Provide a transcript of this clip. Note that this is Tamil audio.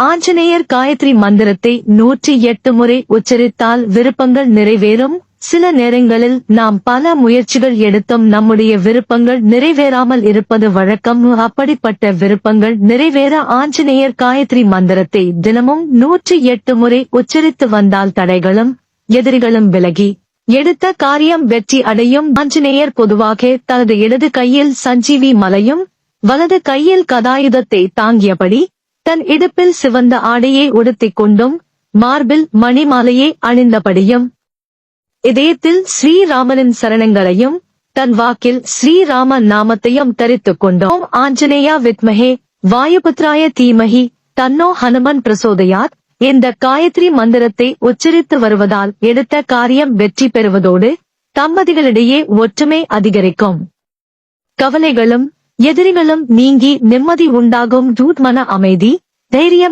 ஆஞ்சநேயர் காயத்ரி மந்திரத்தை 108 முறை உச்சரித்தால் விருப்பங்கள் நிறைவேறும். சில நேரங்களில் நாம் பல முயற்சிகள் எடுத்தும் நம்முடைய விருப்பங்கள் நிறைவேறாமல் இருப்பது வழக்கம். அப்படிப்பட்ட விருப்பங்கள் நிறைவேற ஆஞ்சநேயர் காயத்ரி மந்திரத்தை தினமும் 108 முறை உச்சரித்து வந்தால் தடைகளும் எதிரிகளும் விலகி எடுத்த காரியம் வெற்றி அடையும். ஆஞ்சநேயர் பொதுவாக தனது இடது கையில் சஞ்சீவி மலையும் வலது கையில் கதாயுதத்தை தாங்கியபடி தன் இடுப்பில் சிவந்த ஆடையை உடுத்திக் கொண்டும் மார்பில் மணிமாலையை அணிந்தபடியும் இதயத்தில் ஸ்ரீராமனின் சரணங்களையும் தன் வாக்கில் ஸ்ரீராம நாமத்தையும் தரித்துக் கொண்டோம். ஆஞ்சநேயா வித்மஹே வாயுபுத்ராய தீமஹி தன்னோ ஹனுமன் பிரசோதயாத். இந்த காயத்ரி மந்திரத்தை உச்சரித்து வருவதால் எடுத்த காரியம் வெற்றி பெறுவதோடு தம்பதிகளிடையே ஒற்றுமை அதிகரிக்கும். கவலைகளும் எதிரிகளும் நீங்கி நிம்மதி உண்டாகும். மன அமைதி, தைரியம்